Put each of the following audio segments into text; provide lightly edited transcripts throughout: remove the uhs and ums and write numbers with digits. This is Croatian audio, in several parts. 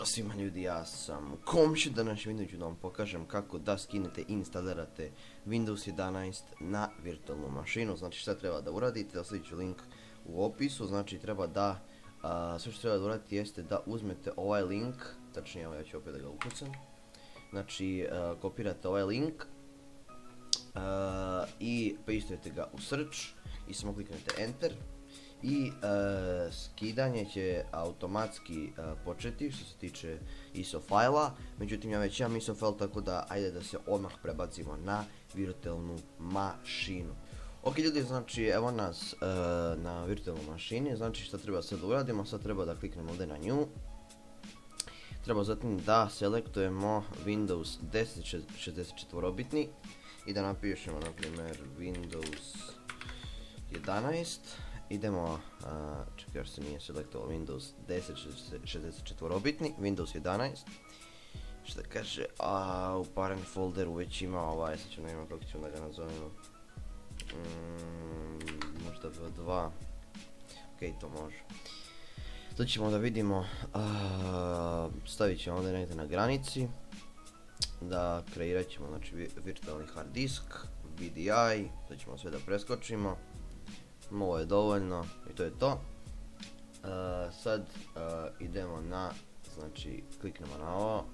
Pozdrav svima ljudi, ja sam Komši. Današnjem videu ću da vam pokažem kako da skinete i instalirate Windows 11 na virtualnu mašinu. Znači šta treba da uradite, ostavit ću link u opisu. Znači treba da, sve što treba da uradite jeste da uzmete ovaj link, tačnije ja ću opet da ga ukucam. Znači kopirate ovaj link i pastujete ga u search i samo kliknete enter. I skidanje će automatski početi što se tiče ISO fajla, međutim ja već imam ISO fajl, tako da ajde da se odmah prebacimo na virtualnu mašinu. Ok ljudi, znači evo nas na virtualnoj mašini. Znači šta treba sad da uradimo, sad treba da kliknemo ovdje na nju. Treba zatim da selektujemo Windows 10 64-bitni i da napišemo na primjer Windows 11. Idemo, čekaj još se nije selektovao Windows 10 64-bitni, Windows 11. Šta kaže, u parent folderu već ima ovaj, sad ćemo nema kako ćemo da ga nazovemo. Možda V2. Ok, to može. To ćemo da vidimo, stavit ćemo ovdje negdje na granici. Da kreirat ćemo znači virtualni hard disk, VDI, to ćemo sve da preskočimo. Ovo je dovoljno i to je to. Sad idemo na, znači kliknemo na ovo.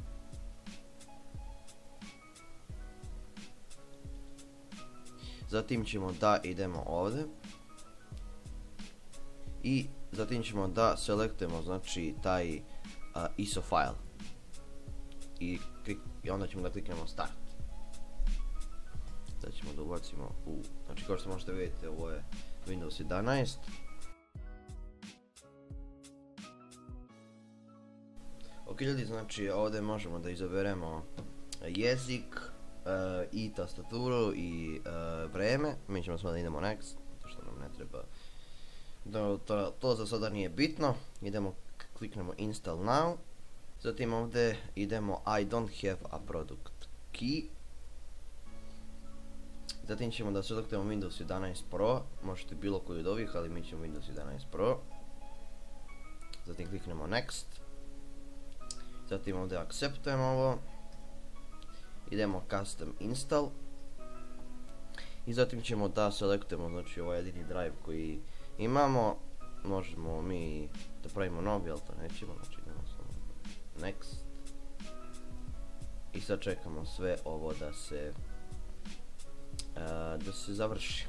Zatim ćemo da idemo ovdje. I zatim ćemo da selektujemo znači taj ISO file. I onda ćemo da kliknemo start. Sad ćemo da ubacimo u, znači kao što možete vidjeti ovo je Windows 11. Ok ljudi, znači ovdje možemo da izaberemo jezik i tastaturu i vreme. Mi ćemo samo da idemo next, zato što nam ne treba. To za sada nije bitno. Idemo, kliknemo install now. Zatim ovdje idemo I don't have a product key. Zatim ćemo da selektujemo Windows 11 Pro, možete bilo koji od ovih, ali mi ćemo Windows 11 Pro. Zatim kliknemo Next. Zatim ovdje akceptujemo ovo. Idemo Custom Install. I zatim ćemo da selektujemo znači ovaj jedini drive koji imamo. Možemo mi da pravimo novi, ali to nećemo, znači idemo samo Next. I sad čekamo sve ovo da se završi.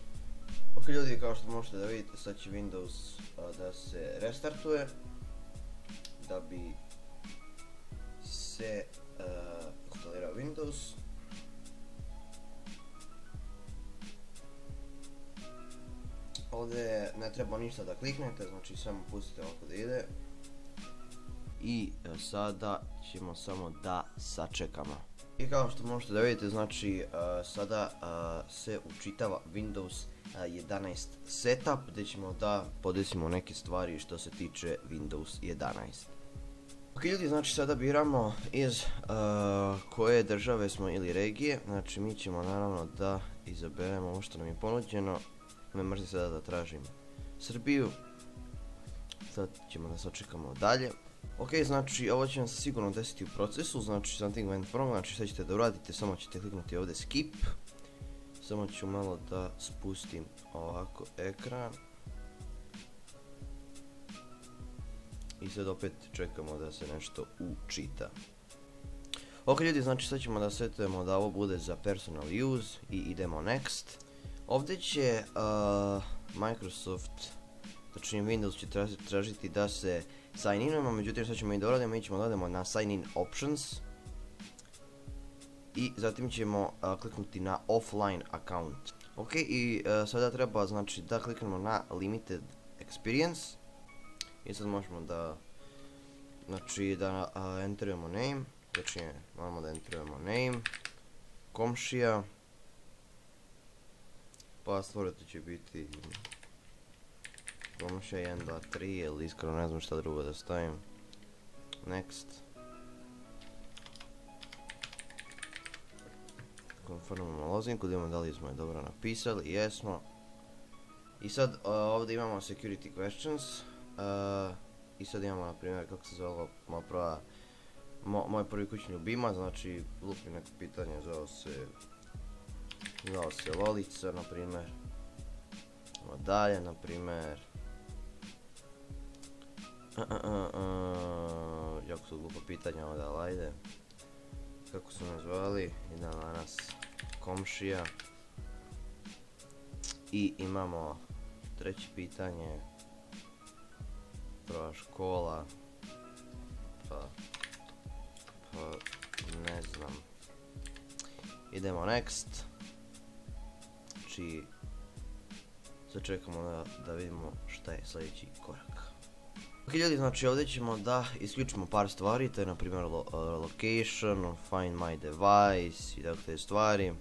Ok ljudi, kao što možete da vidite, sad će Windows da se restartuje da bi se instalirao Windows. Ovdje ne treba ništa da kliknete, znači samo pustite ovako da ide. I sada ćemo samo da sačekamo. I kao što možete da vidite, znači sada se učitava Windows 11 setup, gdje ćemo da podesimo neke stvari što se tiče Windows 11. Ok ljudi, znači sada biramo iz koje države smo ili regije. Znači mi ćemo naravno da izaberemo ovo što nam je ponuđeno. Ne možete sada da tražim Srbiju. Sad ćemo da sačekamo dalje. Ok, znači ovo će vam se sigurno desiti u procesu, znači something went wrong, znači šta ćete da uradite, samo ćete kliknuti ovdje skip. Samo ću malo da spustim ovako ekran. I sad opet čekamo da se nešto učita. Ok ljudi, znači sad ćemo da setujemo da ovo bude za personal use i idemo next. Ovdje će Microsoft, točnije Windows će tražiti da se sign inujemo, međutim što ćemo i da uradimo, mi ćemo da odemo na sign in options. I zatim ćemo kliknuti na offline account. Ok, i sada treba znači da kliknemo na limited experience. I sad možemo da, znači da enterujemo name, znači moramo da enterujemo name, Komšija. Password će biti Komšija 1, 2, 3, jer iskreno ne znam šta drugo da stavim. Next. Konfirmujemo lozinku, da imamo da li smo je dobro napisali, jesmo. I sad ovdje imamo security questions. I sad imamo na primjer kako se zove moja prva moj prvi kućni ljubimac, znači lupi neko pitanje, zvao se Lolica, na primjer. Dalje, na primjer. Jako su glupo pitanja ovdje, ali ajde. Kako su me zvali? Idemo danas komšija. I imamo treće pitanje. Prva škola. Pa ne znam. Idemo next. Znači sad čekamo da vidimo šta je sljedeći korak. Ok ljudi, znači ovdje ćemo da isključimo par stvari, to je na primjer location, find my device i tako te stvari.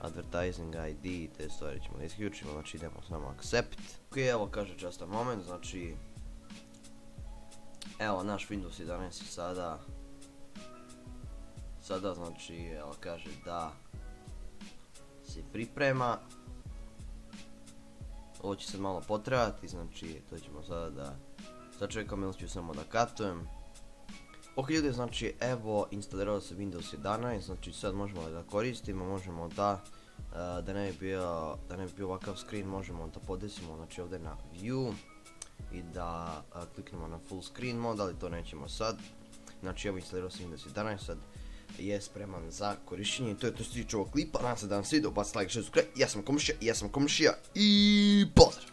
Advertising ID, te stvari ćemo da isključimo, znači idemo samo accept. Ok, evo kaže just a moment, znači evo naš Windows 11 je sada znači evo kaže da se priprema. Ovo će se malo potrebati, znači to ćemo sada da sačekam ili ću samo da katujem. Ok ljudi, znači evo instalirao se Windows 11, znači sad možemo da ga koristimo, možemo da ne bi bio ovakav screen, možemo da podesimo znači ovdje na view i da kliknemo na full screen mod, ali to nećemo sad. Znači evo instalirao se Windows 11, sad je spreman za korištenje i to je to što se tiče ovog klipa. Nadam se da vam se video, bacite like, share, subscribe, ja sam komšija i pozdrav!